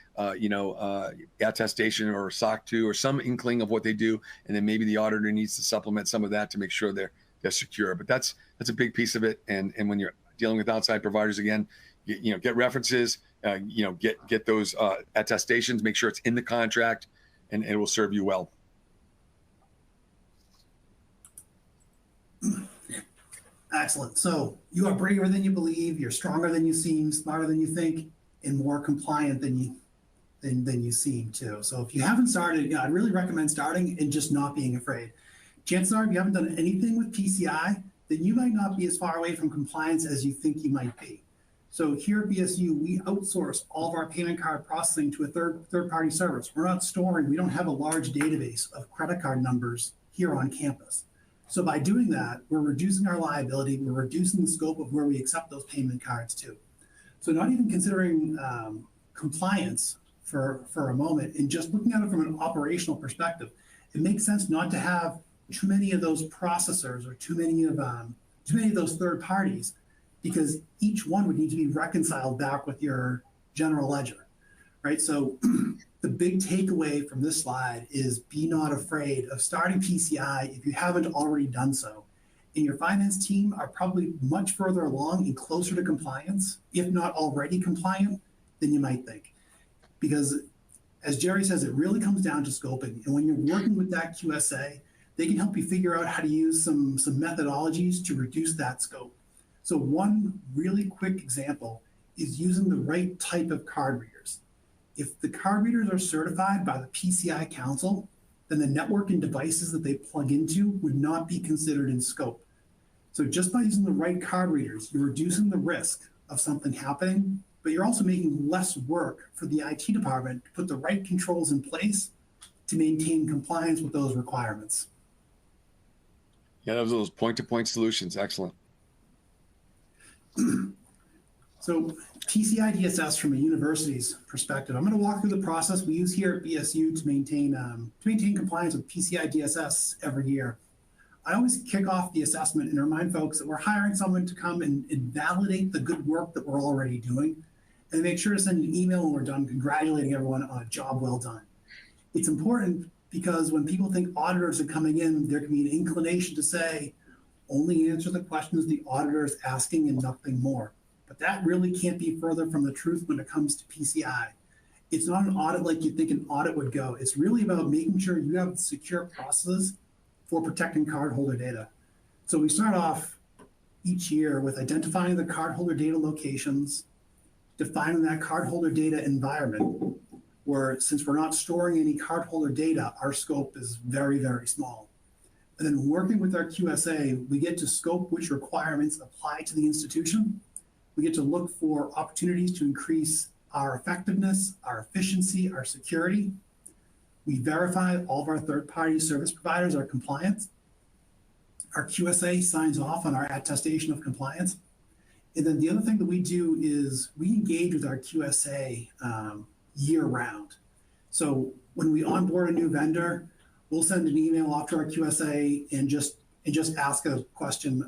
attestation or SOC 2 or some inkling of what they do? And then maybe the auditor needs to supplement some of that to make sure they're secure. But that's a big piece of it. And when you're dealing with outside providers, again, get references, get those attestations, make sure it's in the contract, and it will serve you well. Excellent. So you are braver than you believe, you're stronger than you seem, smarter than you think, and more compliant than you than you seem to. So if you haven't started, I'd really recommend starting and just not being afraid. Chances are, if you haven't done anything with PCI, then you might not be as far away from compliance as you think you might be. So here at BSU, we outsource all of our payment card processing to a third-party service. We don't have a large database of credit card numbers here on campus. So by doing that, we're reducing our liability, we're reducing the scope of where we accept those payment cards to. So not even considering compliance for a moment and just looking at it from an operational perspective, it makes sense not to have too many of those processors or too many of those third parties, because each one would need to be reconciled back with your general ledger, right? So the big takeaway from this slide is be not afraid of starting PCI if you haven't already done so. And your finance team are probably much further along and closer to compliance, if not already compliant, than you might think. Because as Jerry says, it really comes down to scoping. And when you're working with that QSA, they can help you figure out how to use some methodologies to reduce that scope. So one really quick example is using the right type of card readers. If the card readers are certified by the PCI Council, then the network and devices that they plug into would not be considered in scope. So just by using the right card readers, you're reducing the risk of something happening, but you're also making less work for the IT department to put the right controls in place to maintain compliance with those requirements. Yeah, those point-to-point solutions. Excellent. So PCI DSS from a university's perspective, I'm going to walk through the process we use here at BSU to maintain compliance with PCI DSS every year. I always kick off the assessment and remind folks that we're hiring someone to come and validate the good work that we're already doing, and make sure to send an email when we're done congratulating everyone on a job well done. It's important because when people think auditors are coming in, there can be an inclination to say, only answer the questions the auditor is asking and nothing more. But that really can't be further from the truth when it comes to PCI. It's not an audit like you think an audit would go. It's really about making sure you have secure processes for protecting cardholder data. So we start off each year with identifying the cardholder data locations, defining that cardholder data environment, where since we're not storing any cardholder data, our scope is very, very small. And then working with our QSA, we get to scope which requirements apply to the institution. We get to look for opportunities to increase our effectiveness, our efficiency, our security. We verify all of our third-party service providers are compliant. Our QSA signs off on our attestation of compliance. And then the other thing that we do is we engage with our QSA year-round. So when we onboard a new vendor, we'll send an email off to our QSA and just ask a question.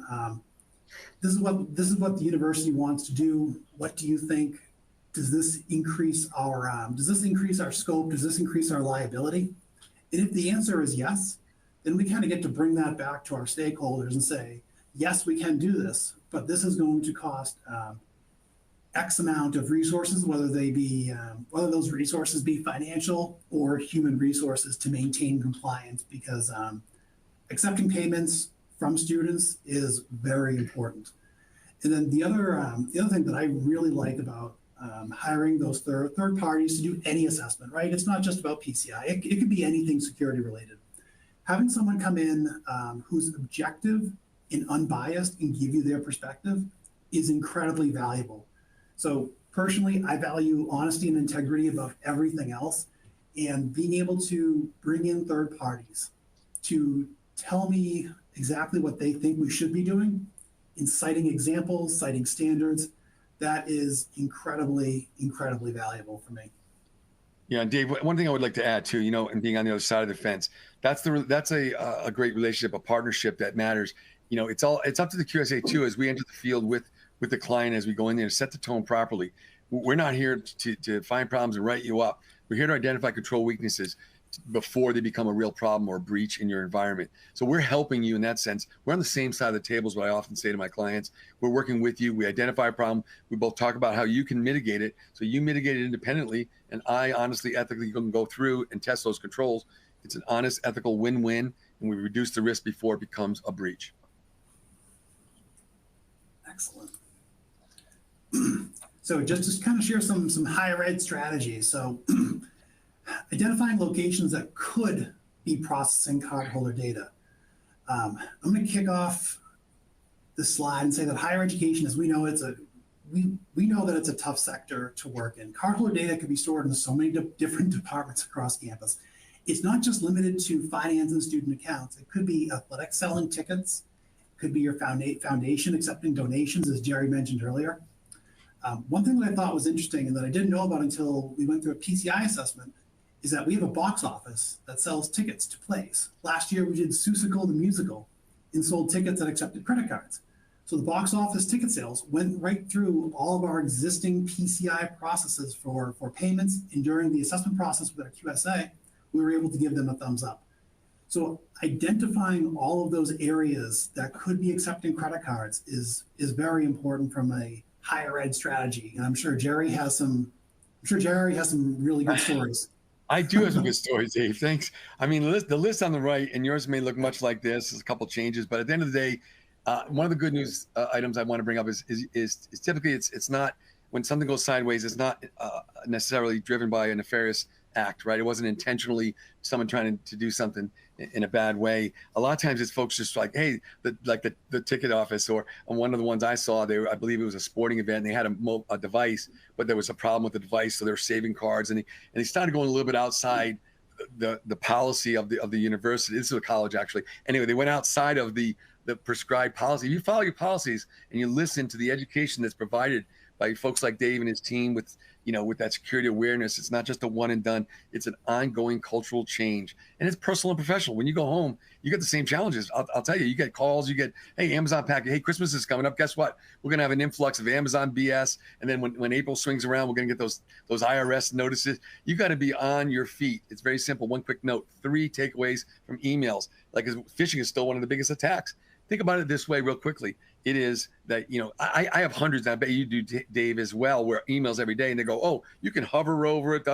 This is what the university wants to do. What do you think? Does this increase our scope? Does this increase our liability? And if the answer is yes, then we kind of get to bring that back to our stakeholders and say, yes, we can do this, but this is going to cost X amount of resources, whether those resources be financial or human resources to maintain compliance, because accepting payments from students is very important. And then the other thing that I really like about hiring those third parties to do any assessment, right? It's not just about PCI. It could be anything security related. Having someone come in who's objective and unbiased and give you their perspective is incredibly valuable. So personally, I value honesty and integrity above everything else, and being able to bring in third parties to tell me exactly what they think we should be doing, in citing examples, citing standards, that is incredibly, incredibly valuable for me. Yeah, Dave, one thing I would like to add too, and being on the other side of the fence, that's a great relationship, a partnership that matters. It's up to the QSA too, as we enter the field with the client, as we go in there to set the tone properly. We're not here to find problems and write you up. We're here to identify control weaknesses before they become a real problem or breach in your environment. So we're helping you in that sense. We're on the same side of the table is what I often say to my clients. We're working with you. We identify a problem. We both talk about how you can mitigate it. So you mitigate it independently, and I honestly, ethically can go through and test those controls. It's an honest, ethical win-win, and we reduce the risk before it becomes a breach. Excellent. So just to kind of share some higher ed strategies. So identifying locations that could be processing cardholder data. I'm going to kick off this slide and say that higher education, as we know, we know that it's a tough sector to work in. Cardholder data can be stored in so many different departments across campus. It's not just limited to finance and student accounts. It could be athletics selling tickets. It could be your foundation accepting donations, as Jerry mentioned earlier. One thing that I thought was interesting and that I didn't know about until we went through a PCI assessment is that we have a box office that sells tickets to plays. Last year, we did Seussical the Musical and sold tickets that accepted credit cards. So the box office ticket sales went right through all of our existing PCI processes for payments, and during the assessment process with our QSA, we were able to give them a thumbs up. So identifying all of those areas that could be accepting credit cards is very important from a higher ed strategy. And I'm sure Jerry has some really good stories. I do have some good stories, Dave. Thanks. I mean, the list on the right, and yours may look much like this. There's a couple changes, but at the end of the day, one of the good news items I want to bring up is typically it's not, when something goes sideways, it's not necessarily driven by a nefarious act, right? It wasn't intentionally someone trying to do something in a bad way. A lot of times it's folks just like, hey, the ticket office, or one of the ones I saw, I believe it was a sporting event, and they had a device, but there was a problem with the device, so they're saving cards, and they started going a little bit outside the policy of the university. This is a college, actually. Anyway, they went outside of the prescribed policy. If you follow your policies and you listen to the education that's provided by folks like Dave and his team with that security awareness, it's not just a one and done. It's an ongoing cultural change, and it's personal and professional. When you go home, you get the same challenges. I'll tell you, you get calls, you get, hey, Amazon package, hey, Christmas is coming up. Guess what? We're going to have an influx of Amazon BS. And then when April swings around, we're going to get those IRS notices. You got to be on your feet. It's very simple. One quick note, 3 takeaways from emails. Like, phishing is still one of the biggest attacks. Think about it this way real quickly. It is that, I have hundreds, and I bet you do, Dave, as well, where emails every day, and they go, oh, you can hover over it.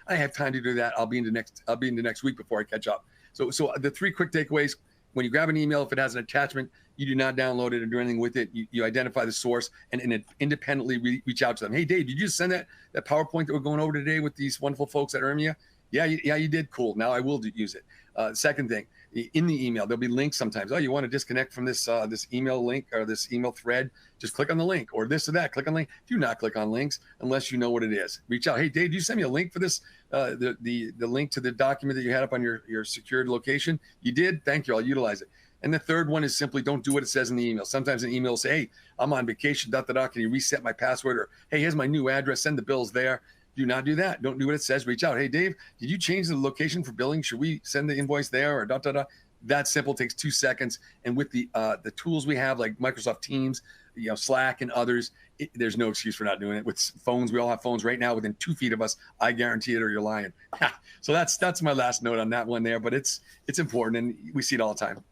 I have time to do that. I'll be in the next week before I catch up. So the 3 quick takeaways: when you grab an email, if it has an attachment, you do not download it or do anything with it. You identify the source and independently reach out to them. Hey, Dave, did you just send that PowerPoint that we're going over today with these wonderful folks at Ermia? Yeah, you did. Cool. Now I will use it. Second thing, in the email, there'll be links sometimes. Oh, you want to disconnect from this email link or this email thread? Just click on the link, or this or that. Click on the link. Do not click on links unless you know what it is. Reach out. Hey, Dave, did you send me a link for this? The link to the document that you had up on your secured location? You did? Thank you. I'll utilize it. And the third one is simply don't do what it says in the email. Sometimes an email will say, hey, I'm on vacation, Can you reset my password? Or, hey, here's my new address. Send the bills there. Do not do that. Don't do what it says. Reach out. Hey, Dave, did you change the location for billing? Should we send the invoice there, or ? That simple, takes 2 seconds. And with the tools we have, like Microsoft Teams, Slack and others, there's no excuse for not doing it. With phones, we all have phones right now within 2 feet of us. I guarantee it, or you're lying. So that's my last note on that one there. But it's important, and we see it all the time.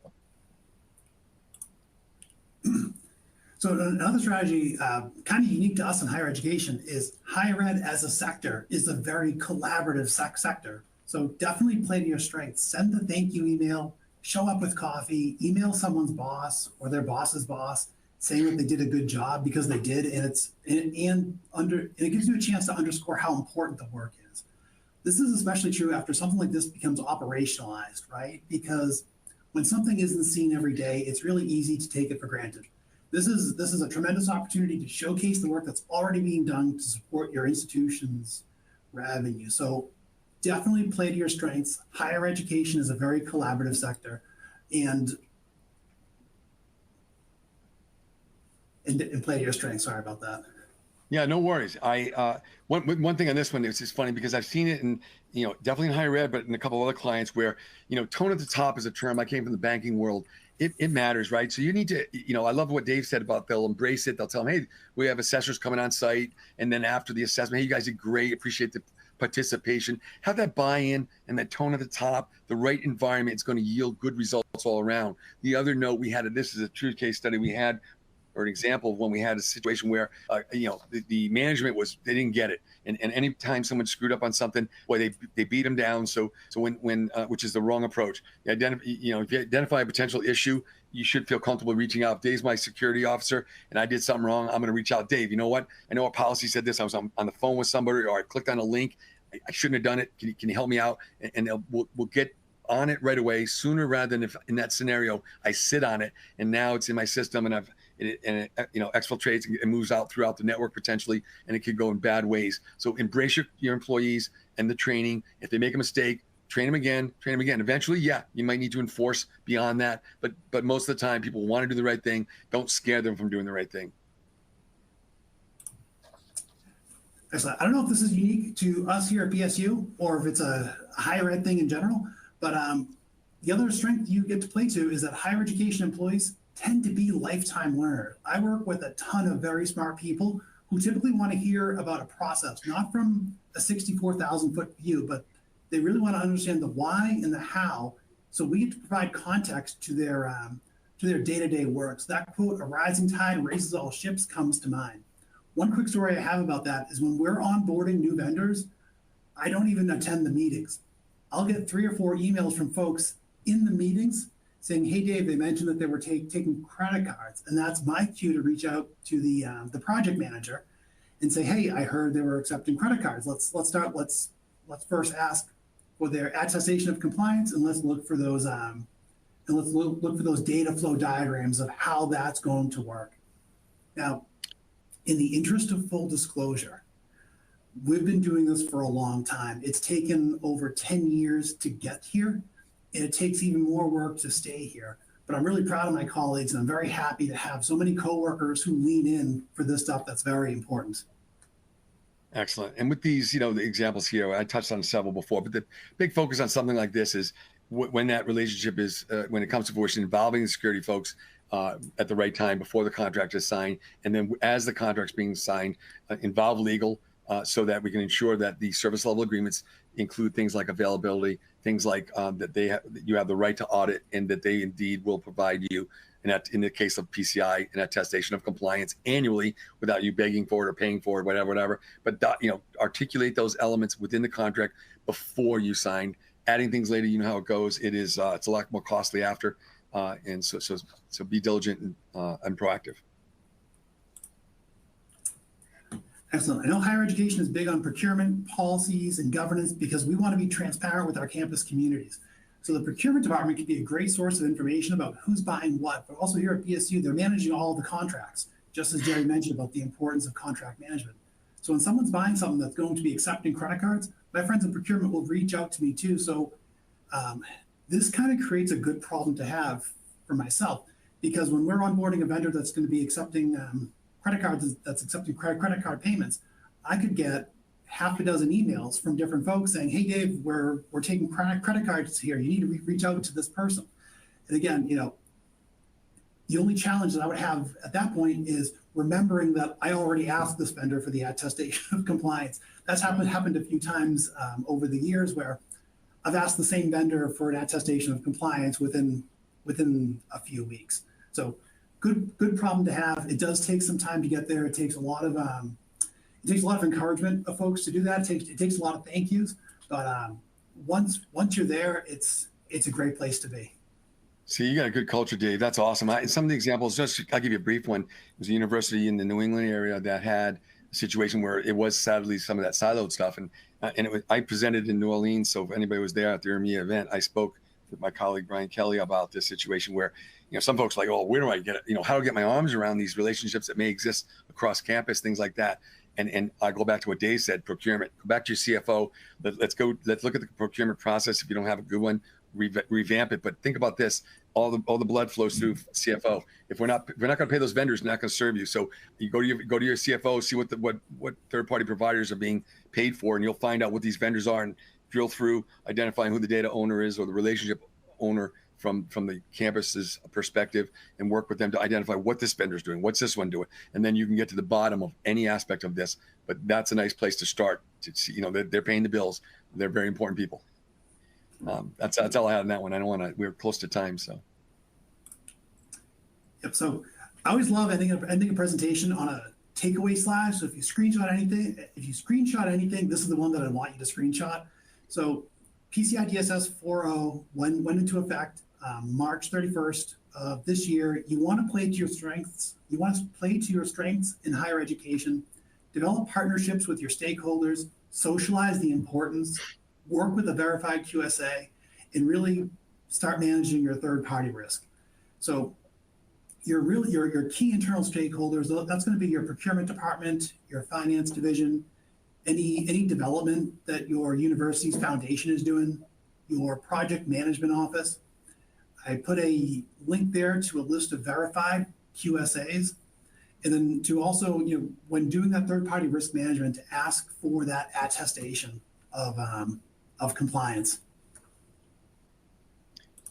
So another strategy, kind of unique to us in higher education, is higher ed as a sector is a very collaborative sector. So definitely play to your strengths. Send the thank you email, show up with coffee, email someone's boss or their boss's boss, saying that they did a good job, because they did, and it gives you a chance to underscore how important the work is. This is especially true after something like this becomes operationalized, right? Because when something isn't seen every day, it's really easy to take it for granted. This is a tremendous opportunity to showcase the work that's already being done to support your institution's revenue. So definitely play to your strengths. Higher education is a very collaborative sector, and play to your strengths. Sorry about that. Yeah, no worries. One thing on this one is just funny, because I've seen it in, definitely in higher ed, but in a couple of other clients where, tone at the top is a term. I came from the banking world. It matters, right? So you need to, I love what Dave said about they'll embrace it. They'll tell them, hey, we have assessors coming on site. And then after the assessment, hey, you guys did great. Appreciate the participation. Have that buy-in and that tone at the top, the right environment. It's going to yield good results all around. The other note we had, this is a true case study we had, or an example of when we had a situation where, the management they didn't get it. And anytime someone screwed up on something, boy, they beat them down. So when which is the wrong approach. If you identify a potential issue, you should feel comfortable reaching out. If Dave's my security officer and I did something wrong, I'm going to reach out. Dave, you know what? I know our policy said this. I was on the phone with somebody, or I clicked on a link. I shouldn't have done it. Can you help me out? And we'll get on it right away, sooner rather than if in that scenario I sit on it and now it's in my system and it exfiltrates and moves out throughout the network potentially, and it could go in bad ways. So embrace your employees and the training. If they make a mistake, train them again. Eventually, yeah, you might need to enforce beyond that, but most of the time people want to do the right thing. Don't scare them from doing the right thing. Excellent. I don't know if this is unique to us here at BSU or if it's a higher ed thing in general, but the other strength you get to play to is that higher education employees tend to be lifetime learners. I work with a ton of very smart people who typically want to hear about a process, not from a 64,000 foot view, but they really want to understand the why and the how. So we get to provide context to their day-to-day work. So that quote, "a rising tide raises all ships," comes to mind. One quick story I have about that is when we're onboarding new vendors, I don't even attend the meetings. I'll get 3 or 4 emails from folks in the meetings saying, "Hey, Dave, they mentioned that they were taking credit cards." And that's my cue to reach out to the project manager and say, "Hey, I heard they were accepting credit cards. Let's first ask for their attestation of compliance, and let's look for those look for those data flow diagrams of how that's going to work." Now, in the interest of full disclosure, we've been doing this for a long time. It's taken over 10 years to get here, and it takes even more work to stay here. But I'm really proud of my colleagues, and I'm very happy to have so many coworkers who lean in for this stuff that's very important. Excellent. And with these, the examples here, I touched on several before, but the big focus on something like this is when that relationship is, when it comes to fruition, involving the security folks at the right time before the contract is signed. And then as the contract's being signed, involve legal so that we can ensure that the service level agreements include things like availability, things like that you have the right to audit, and that they indeed will provide you, and in the case of PCI, an attestation of compliance annually without you begging for it or paying for it, whatever. But articulate those elements within the contract before you sign. Adding things later, you know how it goes. It's a lot more costly after, and so be diligent and proactive. Excellent. I know higher education is big on procurement, policies, and governance because we want to be transparent with our campus communities. So the procurement department can be a great source of information about who's buying what, but also here at BSU, they're managing all of the contracts, just as Jerry mentioned about the importance of contract management. So when someone's buying something that's going to be accepting credit cards, my friends in procurement will reach out to me too. So this kind of creates a good problem to have for myself, because when we're onboarding a vendor that's going to be accepting credit cards, that's accepting credit card payments, I could get half a dozen emails from different folks saying, "Hey, Dave, we're taking credit cards here. You need to reach out to this person." And again, the only challenge that I would have at that point is remembering that I already asked this vendor for the attestation of compliance. That's happened a few times over the years where I've asked the same vendor for an attestation of compliance within a few weeks. So good problem to have. It does take some time to get there. It takes a lot of encouragement of folks to do that. It takes a lot of thank yous, but once you're there, it's a great place to be. See, you got a good culture, Dave. That's awesome. Some of the examples, I'll give you a brief one. It was a university in the New England area that had a situation where it was sadly some of that siloed stuff, and I presented in New Orleans. So if anybody was there at the EMEA event, I spoke with my colleague Brian Kelly about this situation where some folks are like, "Oh, where do I get it? How do I get my arms around these relationships that may exist across campus, things like that." And I go back to what Dave said: procurement. Go back to your CFO. Let's look at the procurement process. If you don't have a good one, revamp it. But think about this: all the blood flows through CFO. If we're not going to pay those vendors, they're not going to serve you. So you go to your CFO, see what third party providers are being paid for, and you'll find out what these vendors are, and drill through identifying who the data owner is or the relationship owner from the campus's perspective, and work with them to identify what this vendor's doing, what's this one doing, and then you can get to the bottom of any aspect of this. But that's a nice place to start. To see, they're paying the bills. They're very important people. That's all I had on that one. I don't want to. We're close to time, so. Yep. So I always love ending a presentation on a takeaway slide. So if you screenshot anything, this is the one that I want you to screenshot. So PCI DSS 4.0 went into effect March 31st of this year. You want to play to your strengths. You want to play to your strengths in higher education. develop partnerships with your stakeholders, socialize the importance, work with a verified QSA, and really start managing your third-party risk. So your key internal stakeholders, that's going to be your procurement department, your finance division, any development that your university's foundation is doing, your project management office. I put a link there to a list of verified QSAs. And then to also, when doing that third-party risk management, to ask for that attestation of compliance.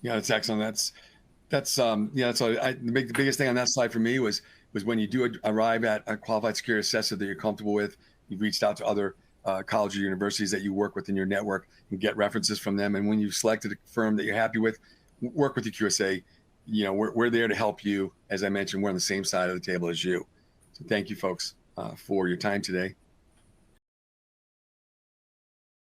Yeah, that's excellent. That's the biggest thing on that slide for me was when you do arrive at a qualified security assessor that you're comfortable with, you've reached out to other college or universities that you work with in your network and get references from them. And when you've selected a firm that you're happy with, work with your QSA. We're there to help you. As I mentioned, we're on the same side of the table as you. So thank you, folks, for your time today.